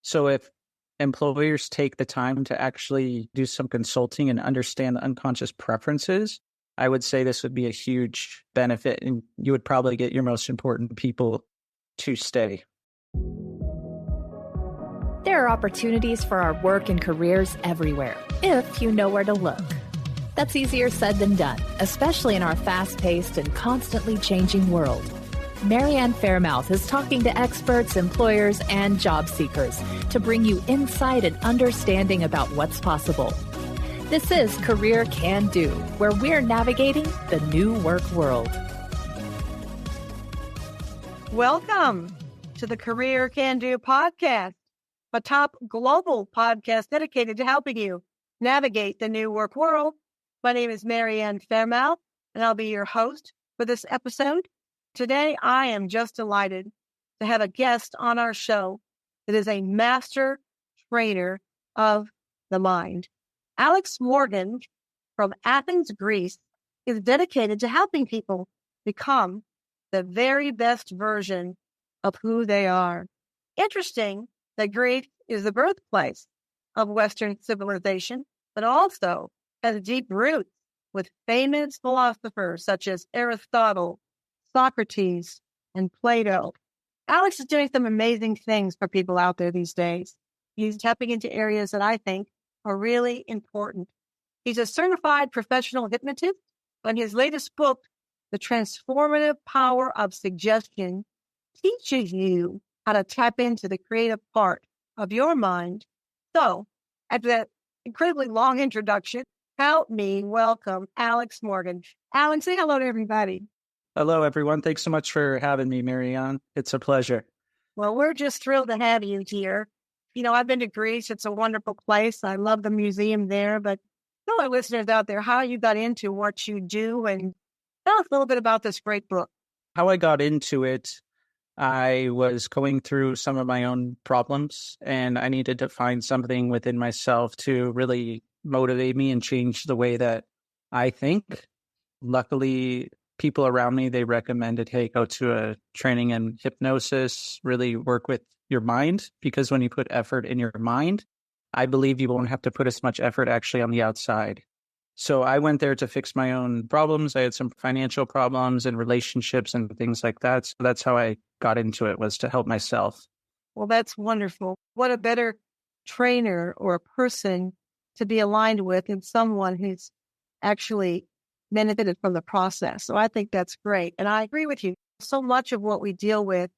So if employers take the time to actually do some consulting and understand the unconscious preferences, I would say this would be a huge benefit, and you would probably get your most important people to stay. There are opportunities for our work and careers everywhere, if you know where to look. That's easier said than done, especially in our fast-paced and constantly changing world. Marianne Fairmouth is talking to experts, employers, and job seekers to bring you insight and understanding about what's possible. This is Career Can Do, where we're navigating the new work world. Welcome to the Career Can Do podcast, a top global podcast dedicated to helping you navigate the new work world. My name is Marianne Fairmouth, and I'll be your host for this episode. Today, I am just delighted to have a guest on our show that is a master trainer of the mind. Alex Morgan from Athens, Greece, is dedicated to helping people become the very best version of who they are. Interesting that Greece is the birthplace of Western civilization, but also has deep roots with famous philosophers such as Aristotle, Socrates, and Plato. Alex is doing some amazing things for people out there these days. He's tapping into areas that I think are really important. He's a certified professional hypnotist, and his latest book, The Transformative Power of Suggestion, teaches you how to tap into the creative part of your mind. So, after that incredibly long introduction, help me welcome Alex Morgan. Alex, say hello to everybody. Hello, everyone. Thanks so much for having me, Marianne. It's a pleasure. Well, we're just thrilled to have you here. You know, I've been to Greece. It's a wonderful place. I love the museum there. But tell our listeners out there how you got into what you do, and tell us a little bit about this great book. How I got into it, I was going through some of my own problems, and I needed to find something within myself to really motivate me and change the way that I think. Luckily, people around me, they recommended, hey, go to a training in hypnosis, really work with your mind, because when you put effort in your mind, I believe you won't have to put as much effort actually on the outside. So I went there to fix my own problems. I had some financial problems and relationships and things like that. So that's how I got into it, was to help myself. Well, that's wonderful. What a better trainer or a person to be aligned with than someone who's actually benefited from the process. So I think that's great. And I agree with you. So much of what we deal with,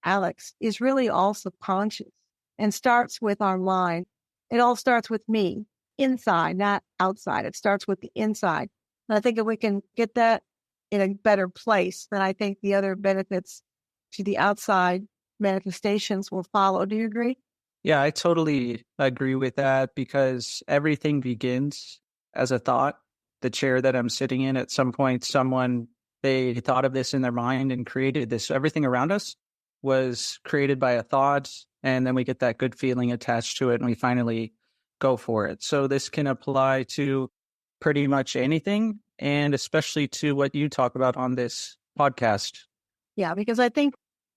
Alex, is really all subconscious and starts with our mind. It all starts with me, inside, not outside. It starts with the inside. And I think if we can get that in a better place, then I think the other benefits to the outside manifestations will follow. Do you agree? Yeah, I totally agree with that, because everything begins as a thought. The chair that I'm sitting in, at some point, they thought of this in their mind and created this. So everything around us was created by a thought, and then we get that good feeling attached to it, and we finally go for it. So this can apply to pretty much anything, and especially to what you talk about on this podcast. Yeah, because I think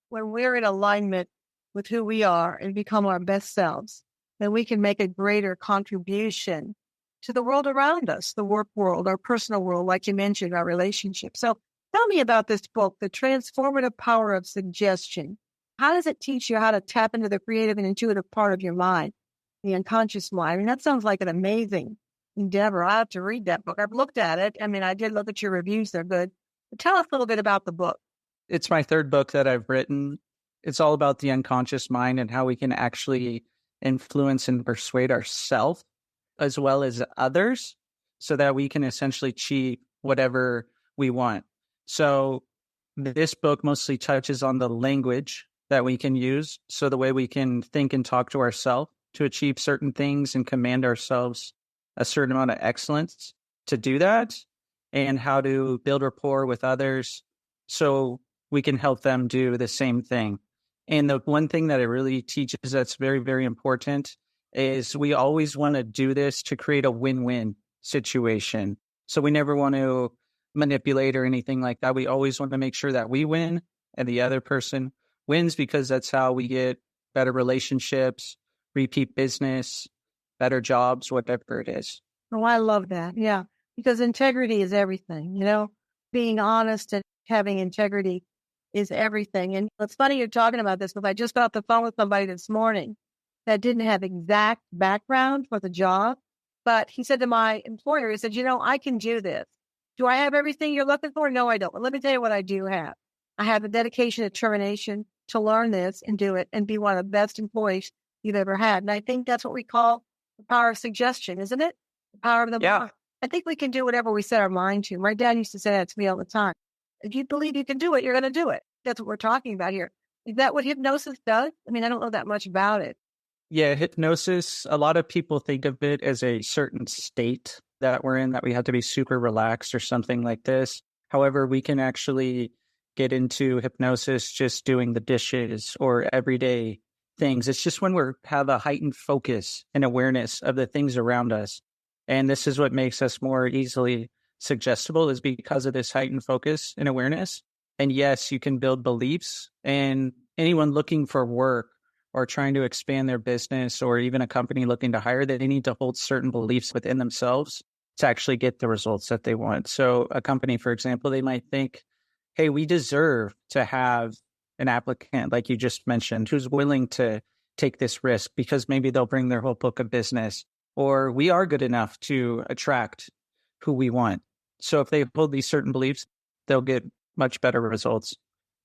when we're in alignment with who we are and become our best selves, then we can make a greater contribution to the world around us, the work world, our personal world, like you mentioned, our relationships. So tell me about this book, The Transformative Power of Suggestion. How does it teach you how to tap into the creative and intuitive part of your mind, the unconscious mind? I mean, that sounds like an amazing endeavor. I have to read that book. I've looked at it. I mean, I did look at your reviews. They're good. But tell us a little bit about the book. It's my third book that I've written. It's all about the unconscious mind and how we can actually influence and persuade ourselves as well as others, so that we can essentially achieve whatever we want. So this book mostly touches on the language that we can use, so the way we can think and talk to ourselves to achieve certain things and command ourselves a certain amount of excellence to do that, and how to build rapport with others so we can help them do the same thing. And the one thing that it really teaches that's very, very important is we always want to do this to create a win-win situation. So we never want to manipulate or anything like that. We always want to make sure that we win and the other person wins, because that's how we get better relationships. repeat business, better jobs, whatever it is. Oh, I love that. Yeah. Because integrity is everything, being honest and having integrity is everything. And it's funny you're talking about this because I just got off the phone with somebody this morning that didn't have exact background for the job. But he said to my employer, he said, I can do this. Do I have everything you're looking for? No, I don't. But let me tell you what I do have. I have the dedication and determination to learn this and do it and be one of the best employees you've ever had. And I think that's what we call the power of suggestion, isn't it? The power of the mind. I think we can do whatever we set our mind to. My dad used to say that to me all the time. If you believe you can do it, you're going to do it. That's what we're talking about here. Is that what hypnosis does? I mean, I don't know that much about it. Yeah, hypnosis, a lot of people think of it as a certain state that we're in, that we have to be super relaxed or something like this. However, we can actually get into hypnosis just doing the dishes or everyday things. It's just when we have a heightened focus and awareness of the things around us. And this is what makes us more easily suggestible, is because of this heightened focus and awareness. And yes, you can build beliefs, and anyone looking for work or trying to expand their business, or even a company looking to hire, they need to hold certain beliefs within themselves to actually get the results that they want. So a company, for example, they might think, hey, we deserve to have an applicant, like you just mentioned, who's willing to take this risk because maybe they'll bring their whole book of business, or we are good enough to attract who we want. So if they hold these certain beliefs, they'll get much better results.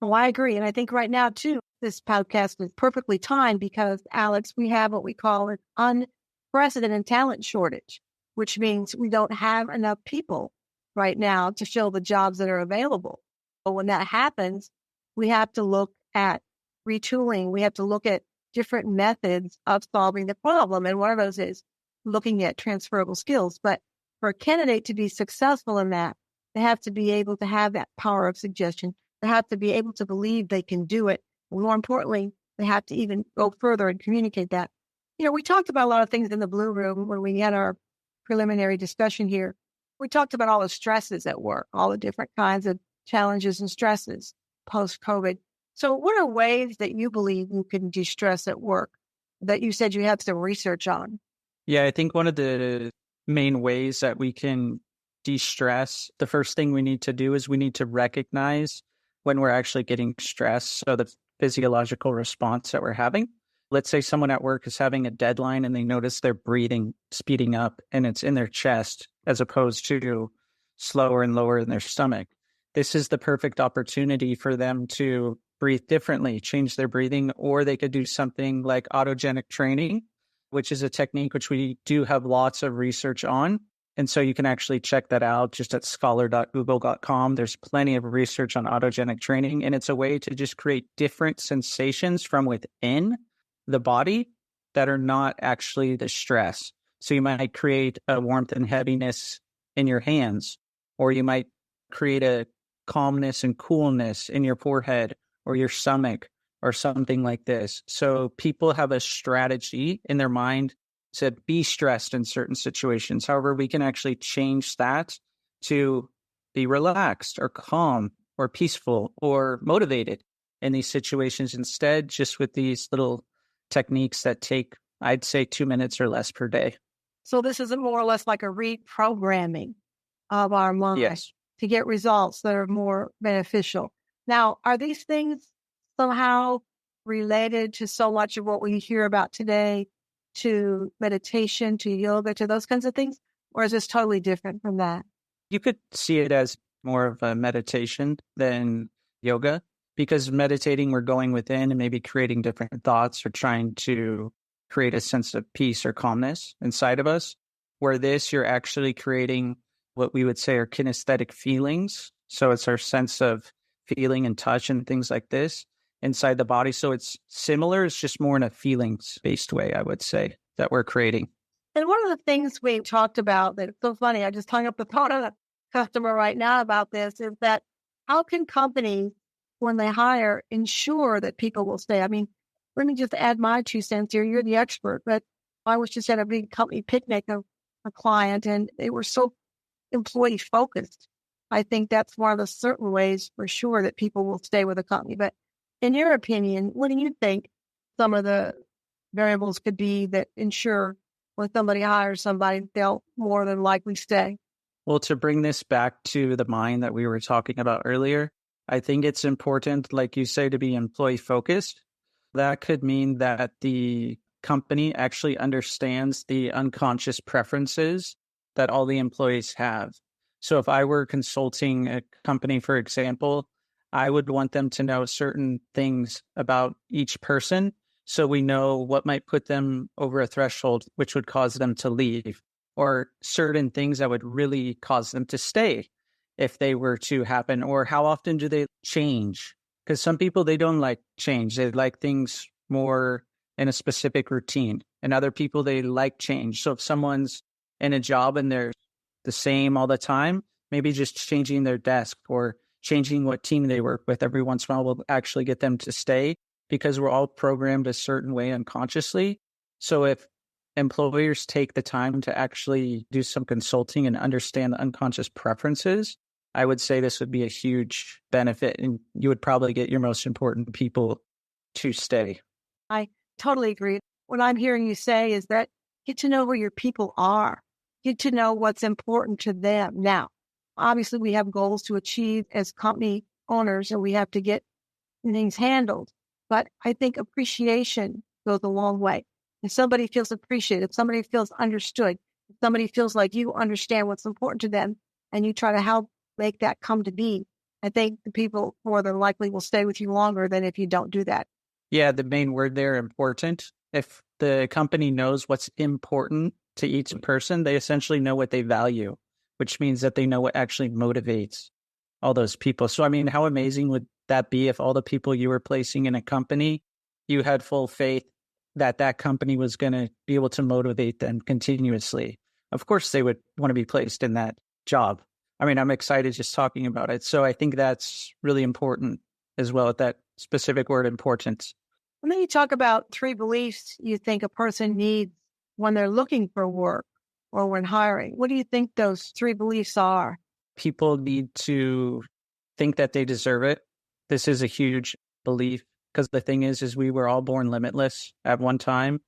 Oh, I agree. And I think right now, too, this podcast is perfectly timed because, Alex, we have what we call an unprecedented talent shortage, which means we don't have enough people right now to fill the jobs that are available. But when that happens, we have to look at retooling. We have to look at different methods of solving the problem. And one of those is looking at transferable skills. But for a candidate to be successful in that, they have to be able to have that power of suggestion. They have to be able to believe they can do it. And more importantly, they have to even go further and communicate that. We talked about a lot of things in the Blue Room when we had our preliminary discussion here. We talked about all the stresses at work, all the different kinds of challenges and stresses post-COVID. So what are ways that you believe you can de-stress at work that you said you have some research on? Yeah, I think one of the main ways that we can de-stress, the first thing we need to do is we need to recognize when we're actually getting stressed. So the physiological response that we're having. Let's say someone at work is having a deadline and they notice their breathing speeding up and it's in their chest as opposed to slower and lower in their stomach. This is the perfect opportunity for them to breathe differently, change their breathing, or they could do something like autogenic training, which is a technique which we do have lots of research on. And so you can actually check that out just at scholar.google.com. There's plenty of research on autogenic training, and it's a way to just create different sensations from within the body that are not actually the stress. So you might create a warmth and heaviness in your hands, or you might create a calmness and coolness in your forehead or your stomach or something like this. So people have a strategy in their mind to be stressed in certain situations. However, we can actually change that to be relaxed or calm or peaceful or motivated in these situations instead, just with these little techniques that take, I'd say, 2 minutes or less per day. So this is more or less like a reprogramming of our mind to get results that are more beneficial. Now, are these things somehow related to so much of what we hear about today, to meditation, to yoga, to those kinds of things? Or is this totally different from that? You could see it as more of a meditation than yoga, because meditating, we're going within and maybe creating different thoughts or trying to create a sense of peace or calmness inside of us. Where this, you're actually creating what we would say are kinesthetic feelings. So it's our sense of feeling and touch and things like this inside the body. So it's similar. It's just more in a feelings-based way, I would say, that we're creating. And one of the things we talked about that's so funny, I just hung up the phone on a customer right now about this, is that how can companies, when they hire, ensure that people will stay? I mean, let me just add my 2 cents here. You're the expert, but I was just at a big company picnic of a client, and they were so employee focused. I think that's one of the certain ways for sure that people will stay with a company. But in your opinion, what do you think some of the variables could be that ensure when somebody hires somebody, they'll more than likely stay? Well, to bring this back to the mind that we were talking about earlier, I think it's important, like you say, to be employee focused. That could mean that the company actually understands the unconscious preferences that all the employees have. So if I were consulting a company, for example, I would want them to know certain things about each person so we know what might put them over a threshold, which would cause them to leave, or certain things that would really cause them to stay if they were to happen, or how often do they change? Because some people, they don't like change. They like things more in a specific routine. And other people, they like change. So if someone's in a job and they're the same all the time, maybe just changing their desk or changing what team they work with every once in a while will actually get them to stay, because we're all programmed a certain way unconsciously. So if employers take the time to actually do some consulting and understand the unconscious preferences, I would say this would be a huge benefit, and you would probably get your most important people to stay. I totally agree. What I'm hearing you say is that get to know where your people are, get to know what's important to them. Now, obviously, we have goals to achieve as company owners, and we have to get things handled. But I think appreciation goes a long way. If somebody feels appreciated, if somebody feels understood, if somebody feels like you understand what's important to them and you try to help make that come to be, I think the people more than likely will stay with you longer than if you don't do that. Yeah, the main word there, important. If the company knows what's important to each person, they essentially know what they value, which means that they know what actually motivates all those people. So, I mean, how amazing would that be if all the people you were placing in a company, you had full faith that that company was going to be able to motivate them continuously? Of course, they would want to be placed in that job. I mean, I'm excited just talking about it. So I think that's really important as well, at that specific word, importance. And then you talk about 3 beliefs you think a person needs when they're looking for work or when hiring. What do you think those 3 beliefs are? People need to think that they deserve it. This is a huge belief, because the thing is we were all born limitless at one time.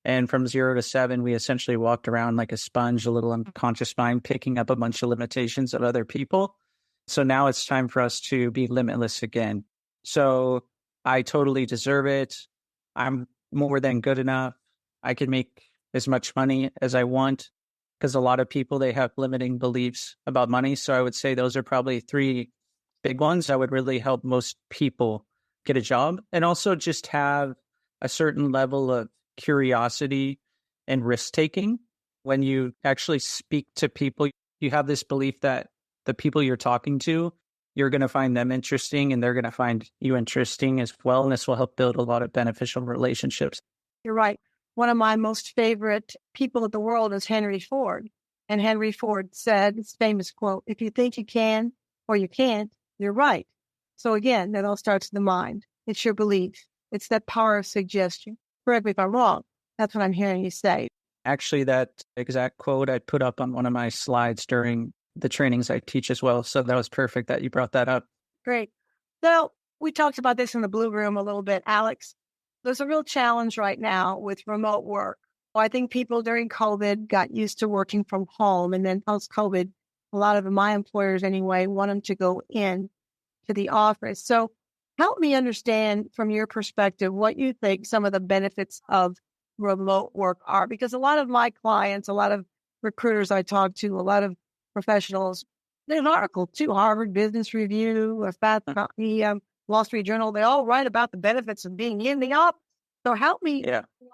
And from 0 to 7, we essentially walked around like a sponge, a little unconscious mind, picking up a bunch of limitations of other people. So now it's time for us to be limitless again. So I totally deserve it. I'm more than good enough. I can make as much money as I want, because a lot of people, they have limiting beliefs about money. So I would say those are probably 3 big ones that would really help most people get a job, and also just have a certain level of curiosity and risk taking. When you actually speak to people, you have this belief that the people you're talking to, you're going to find them interesting and they're going to find you interesting as well. And this will help build a lot of beneficial relationships. You're right. One of my most favorite people in the world is Henry Ford. And Henry Ford said his famous quote, "If you think you can or you can't, you're right." So again, that all starts in the mind. It's your belief. It's that power of suggestion. Correct me if I'm wrong. That's what I'm hearing you say. Actually, that exact quote I put up on one of my slides during the trainings I teach as well. So that was perfect that you brought that up. Great. So we talked about this in the Blue Room a little bit, Alex. There's a real challenge right now with remote work. I think people during COVID got used to working from home. And then post-COVID, a lot of my employers anyway want them to go in to the office. So help me understand from your perspective what you think some of the benefits of remote work are. Because a lot of my clients, a lot of recruiters I talk to, a lot of professionals, there's an article too, Harvard Business Review, a Fast Company, Wall Street Journal, they all write about the benefits of being in the office. So help me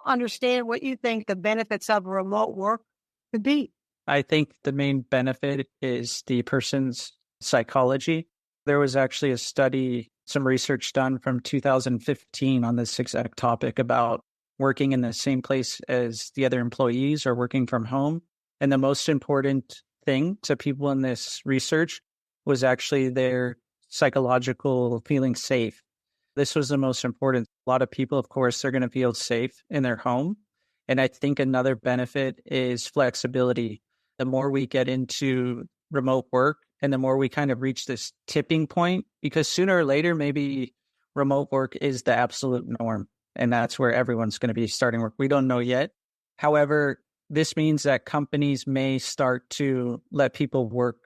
understand what you think the benefits of remote work could be. I think the main benefit is the person's psychology. There was actually a study, some research done from 2015 on this exact topic about working in the same place as the other employees or working from home. And the most important thing to people in this research was actually their psychological feeling safe. This was the most important. A lot of people, of course, they're going to feel safe in their home. And I think another benefit is flexibility. The more we get into remote work and the more we kind of reach this tipping point, because sooner or later, maybe remote work is the absolute norm. And that's where everyone's going to be starting work. We don't know yet. However, this means that companies may start to let people work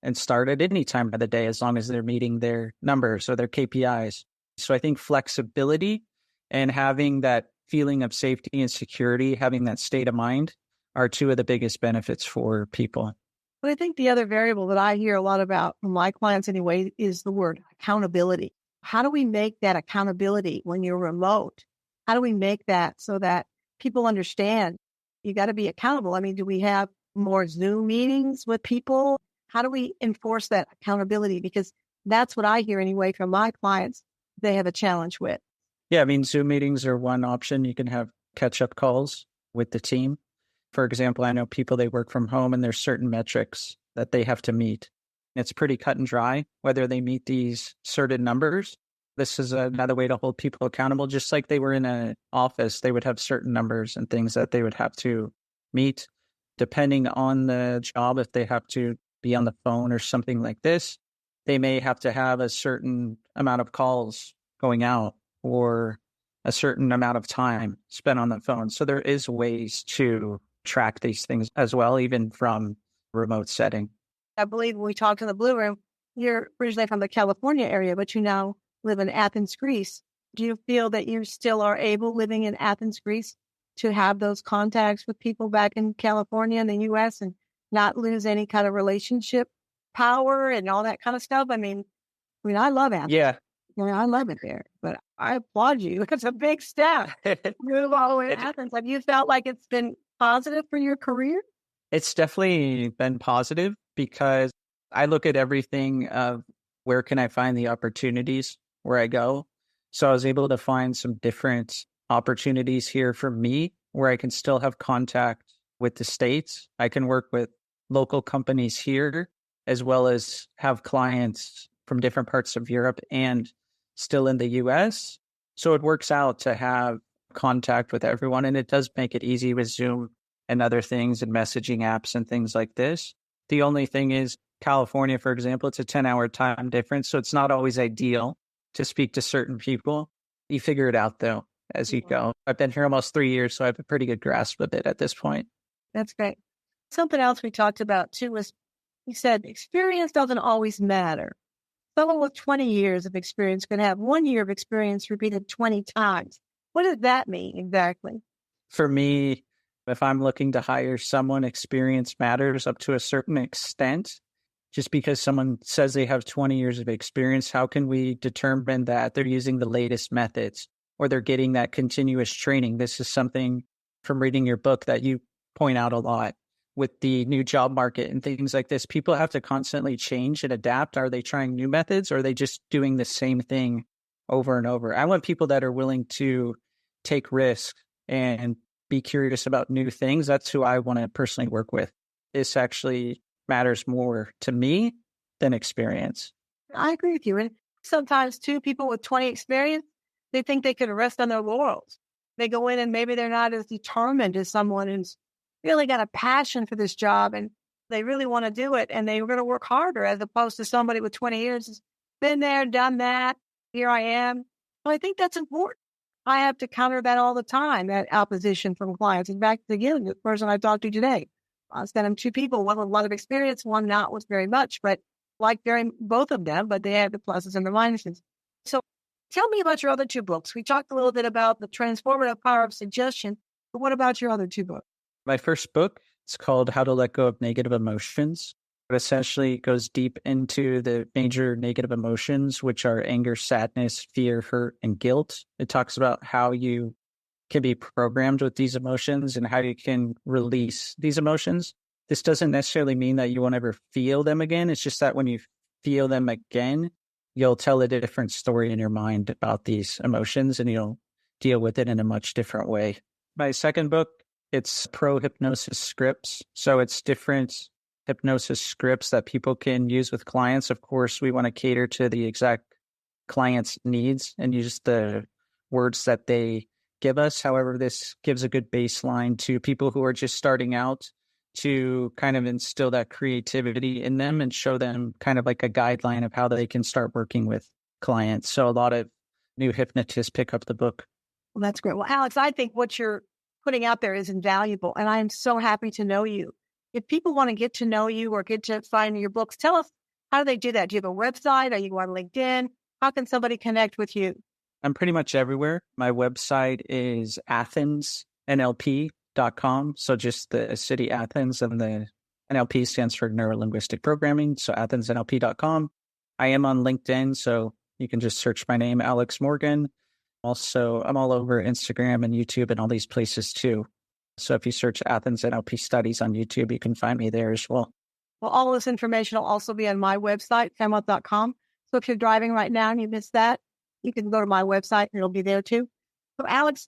and start at any time of the day as long as they're meeting their numbers or their KPIs. So I think flexibility and having that feeling of safety and security, having that state of mind are two of the biggest benefits for people. But I think the other variable that I hear a lot about from my clients anyway is the word accountability. How do we make that accountability when you're remote? How do we make that so that people understand you got to be accountable? I mean, do we have more Zoom meetings with people? How do we enforce that accountability? Because that's what I hear anyway from my clients they have a challenge with. Yeah, I mean, Zoom meetings are one option. You can have catch-up calls with the team. For example, I know people, they work from home and there's certain metrics that they have to meet. It's pretty cut and dry whether they meet these certain numbers. This is another way to hold people accountable. Just like they were in an office, they would have certain numbers and things that they would have to meet. Depending on the job, if they have to be on the phone or something like this, they may have to have a certain amount of calls going out or a certain amount of time spent on the phone. So there is ways to track these things as well, even from remote setting. I believe when we talked in the Blue Room, you're originally from the California area, but you now live in Athens, Greece. Do you feel that you still are able, living in Athens, Greece, to have those contacts with people back in California and the U.S. and not lose any kind of relationship power and all that kind of stuff? I mean, I love Athens. Yeah. I mean, I love it there, but I applaud you. It's a big step. Move all the way to Athens. Have you felt like it's been positive for your career? It's definitely been positive because I look at everything of where can I find the opportunities where I go. So I was able to find some different opportunities here for me where I can still have contact with the States. I can work with local companies here as well as have clients from different parts of Europe and still in the US. So it works out to have contact with everyone. And it does make it easy with Zoom and other things and messaging apps and things like this. The only thing is California, for example, it's a 10-hour time difference. So it's not always ideal to speak to certain people. You figure it out, though, as you go. I've been here almost 3 years, so I have a pretty good grasp of it at this point. That's great. Something else we talked about, too, was you said experience doesn't always matter. Someone with 20 years of experience can have 1 year of experience repeated 20 times. What does that mean exactly? For me, if I'm looking to hire someone, experience matters up to a certain extent. Just because someone says they have 20 years of experience, how can we determine that they're using the latest methods or they're getting that continuous training? This is something from reading your book that you point out a lot with the new job market and things like this. People have to constantly change and adapt. Are they trying new methods or are they just doing the same thing over and over? I want people that are willing to take risks and be curious about new things. That's who I want to personally work with. This actually matters more to me than experience. I agree with you. And sometimes, too, people with 20 experience, they think they can rest on their laurels. They go in and maybe they're not as determined as someone who's really got a passion for this job and they really want to do it and they're going to work harder as opposed to somebody with 20 years who's been there, done that. Here I am. Well, I think that's important. I have to counter that all the time, that opposition from clients. In fact, again, the person I talked to today, I sent them two people, one with a lot of experience, one not with very much, but both of them, but they have the pluses and the minuses. So tell me about your other two books. We talked a little bit about the transformative power of suggestion, but what about your other two books? My first book, it's called How to Let Go of Negative Emotions. It essentially goes deep into the major negative emotions, which are anger, sadness, fear, hurt, and guilt. It talks about how you can be programmed with these emotions and how you can release these emotions. This doesn't necessarily mean that you won't ever feel them again. It's just that when you feel them again, you'll tell a different story in your mind about these emotions and you'll deal with it in a much different way. My second book, it's Pro Hypnosis Scripts. So it's different hypnosis scripts that people can use with clients. Of course, we want to cater to the exact client's needs and use the words that they give us. However, this gives a good baseline to people who are just starting out to kind of instill that creativity in them and show them kind of like a guideline of how they can start working with clients. So a lot of new hypnotists pick up the book Well, that's great. Well, Alex, I think what you're putting out there is invaluable, and I am so happy to know you. If people want to get to know you or get to find your books, tell us, how do they do that? Do you have a website? Are you on LinkedIn? How can somebody connect with you? I'm pretty much everywhere. My website is athensnlp.com. So just the city Athens, and the NLP stands for Neuro-Linguistic Programming. So athensnlp.com. I am on LinkedIn, so you can just search my name, Alex Morgan. Also, I'm all over Instagram and YouTube and all these places too. So if you search Athens NLP Studies on YouTube, you can find me there as well. Well, all this information will also be on my website, fairmouth.com. So if you're driving right now and you missed that, you can go to my website and it'll be there too. So Alex,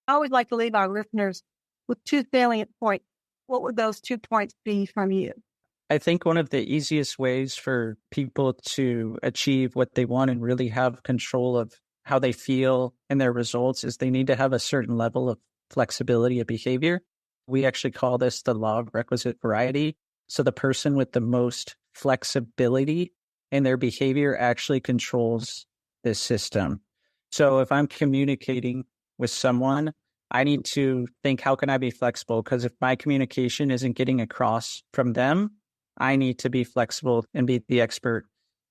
I always like to leave our listeners with 2 salient points. What would those 2 points be from you? I think one of the easiest ways for people to achieve what they want and really have control of how they feel and their results is they need to have a certain level of flexibility of behavior. We actually call this the law of requisite variety. So the person with the most flexibility in their behavior actually controls this system. So if I'm communicating with someone, I need to think, how can I be flexible? Because if my communication isn't getting across from them, I need to be flexible and be the expert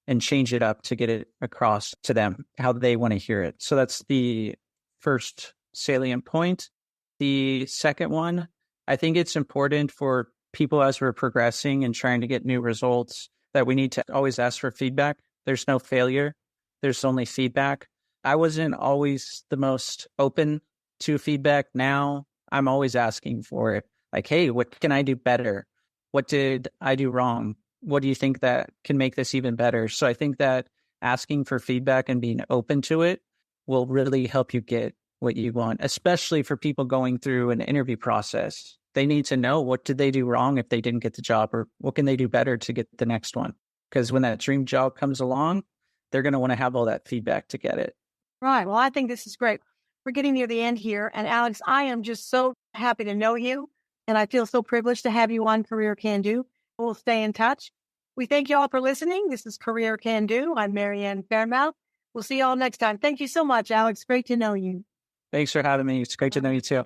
and change it up to get it across to them, how they want to hear it. So that's the first salient point. The second one, I think it's important for people as we're progressing and trying to get new results that we need to always ask for feedback. There's no failure. There's only feedback. I wasn't always the most open to feedback. Now I'm always asking for it. Like, hey, what can I do better? What did I do wrong? What do you think that can make this even better? So I think that asking for feedback and being open to it will really help you get what you want, especially for people going through an interview process. They need to know, what did they do wrong if they didn't get the job, or what can they do better to get the next one? Because when that dream job comes along, they're going to want to have all that feedback to get it. Right. Well, I think this is great. We're getting near the end here. And Alex, I am just so happy to know you. And I feel so privileged to have you on Career Can Do. We'll stay in touch. We thank you all for listening. This is Career Can Do. I'm Marianne Fairmouth. We'll see you all next time. Thank you so much, Alex. Great to know you. Thanks for having me. It's great to know you too.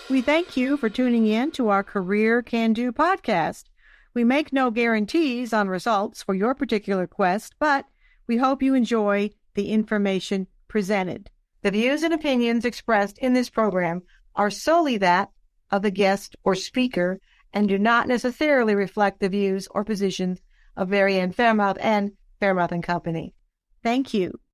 We thank you for tuning in to our Career Can Do podcast. We make no guarantees on results for your particular quest, but we hope you enjoy the information presented. The views and opinions expressed in this program are solely that of the guest or speaker and do not necessarily reflect the views or positions of Marianne Fairmouth and Fairmouth & Company. Thank you.